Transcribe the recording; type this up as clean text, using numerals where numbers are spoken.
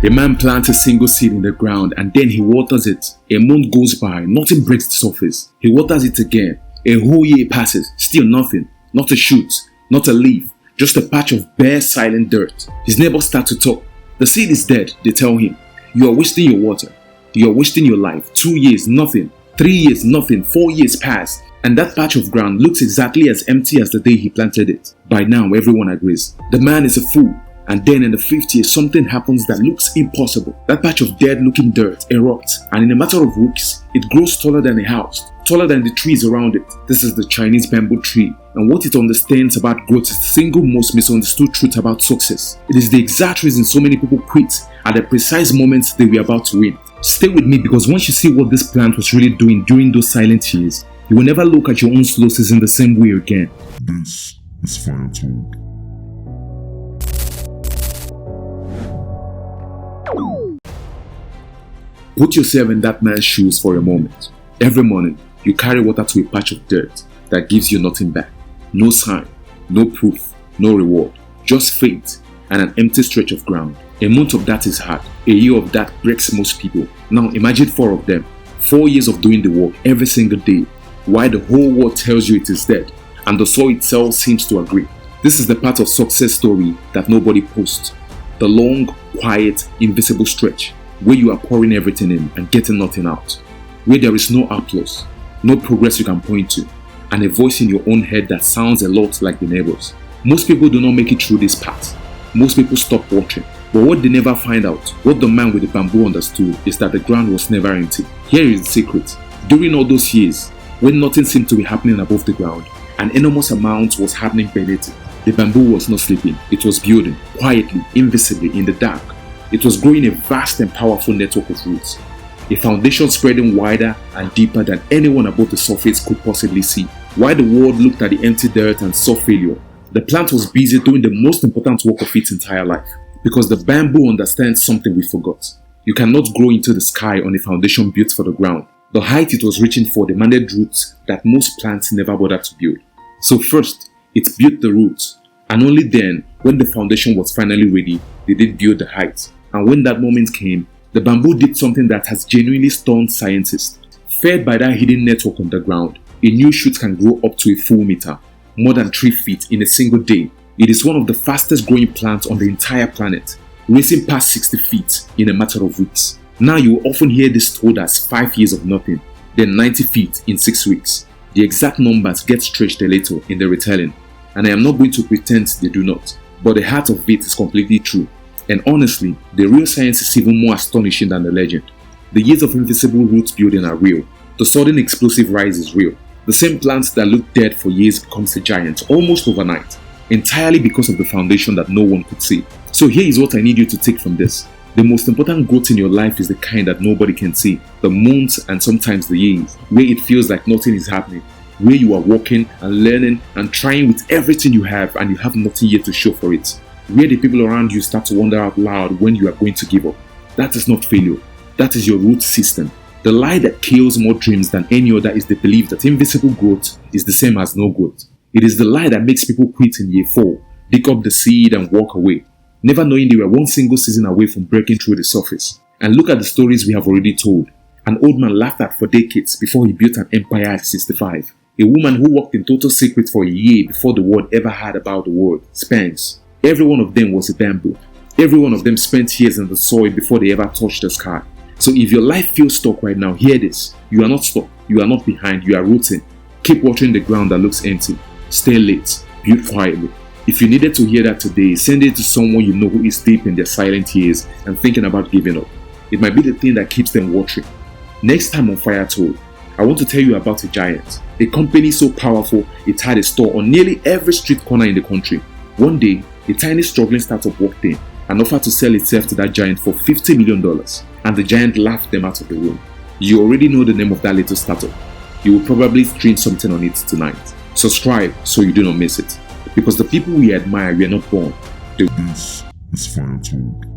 A man plants a single seed in the ground and then he waters it. A month goes by, nothing breaks the surface. He waters it again. A whole year passes, still nothing. Not a shoot, not a leaf, just a patch of bare silent dirt. His neighbors start to talk. The seed is dead, they tell him. You are wasting your water. You are wasting your life. 2 years, nothing. 3 years, nothing. 4 years pass. And that patch of ground looks exactly as empty as the day he planted it. By now, everyone agrees. The man is a fool. And then in the 5th year, something happens that looks impossible. That patch of dead-looking dirt erupts, and in a matter of weeks, it grows taller than a house, taller than the trees around it. This is the Chinese bamboo tree, and what it understands about growth is the single most misunderstood truth about success. It is the exact reason so many people quit at the precise moment they were about to win. Stay with me, because once you see what this plant was really doing during those silent years, you will never look at your own slow season the same way again. This is FireTold. Put yourself in that man's shoes for a moment. Every morning, you carry water to a patch of dirt that gives you nothing back. No sign, no proof, no reward, just faith and an empty stretch of ground. A month of that is hard. A year of that breaks most people. Now imagine 4 of them. 4 years of doing the work every single day, while the whole world tells you it is dead, and the soil itself seems to agree. This is the part of success story that nobody posts. The long, quiet, invisible stretch where you are pouring everything in and getting nothing out. Where there is no applause, no progress you can point to, and a voice in your own head that sounds a lot like the neighbors. Most people do not make it through this path. Most people stop watching. But what they never find out, what the man with the bamboo understood, is that the ground was never empty. Here is the secret. During all those years, when nothing seemed to be happening above the ground, an enormous amount was happening beneath it. The bamboo was not sleeping. It was building, quietly, invisibly, in the dark. It was growing a vast and powerful network of roots. A foundation spreading wider and deeper than anyone above the surface could possibly see. While the world looked at the empty dirt and saw failure, the plant was busy doing the most important work of its entire life. Because the bamboo understands something we forgot. You cannot grow into the sky on a foundation built for the ground. The height it was reaching for demanded roots that most plants never bothered to build. So first, it built the roots, and only then, when the foundation was finally ready, did it build the height. And when that moment came, the bamboo did something that has genuinely stunned scientists. Fed by that hidden network underground, a new shoot can grow up to a full meter, more than 3 feet in a single day. It is one of the fastest growing plants on the entire planet, racing past 60 feet in a matter of weeks. Now you will often hear this told as 5 years of nothing, then 90 feet in 6 weeks. The exact numbers get stretched a little in the retelling, and I am not going to pretend they do not, but the heart of it is completely true. And honestly, the real science is even more astonishing than the legend. The years of invisible roots building are real. The sudden explosive rise is real. The same plant that looked dead for years becomes a giant almost overnight, entirely because of the foundation that no one could see. So here is what I need you to take from this. The most important growth in your life is the kind that nobody can see. The months and sometimes the years, where it feels like nothing is happening. Where you are working and learning and trying with everything you have and you have nothing yet to show for it. Where the people around you start to wonder out loud when you are going to give up. That is not failure. That is your root system. The lie that kills more dreams than any other is the belief that invisible growth is the same as no growth. It is the lie that makes people quit in year 4, dig up the seed and walk away, never knowing they were one single season away from breaking through the surface. And look at the stories we have already told. An old man laughed at for decades before he built an empire at 65. A woman who worked in total secret for a year before the world ever heard about the word, Spence. Every one of them was a bamboo. Every one of them spent years in the soil before they ever touched the sky. So if your life feels stuck right now, hear this. You are not stuck. You are not behind. You are rooting. Keep watering the ground that looks empty. Stay late. Build quietly. If you needed to hear that today, send it to someone you know who is deep in their silent years and thinking about giving up. It might be the thing that keeps them watering. Next time on FireTold, I want to tell you about a giant. A company so powerful, it had a store on nearly every street corner in the country. One day, a tiny struggling startup walked in and offered to sell itself to that giant for $50 million, and the giant laughed them out of the room. You already know the name of that little startup. You will probably stream something on it tonight. Subscribe so you do not miss it. Because the people we admire were not born. This is FireTold.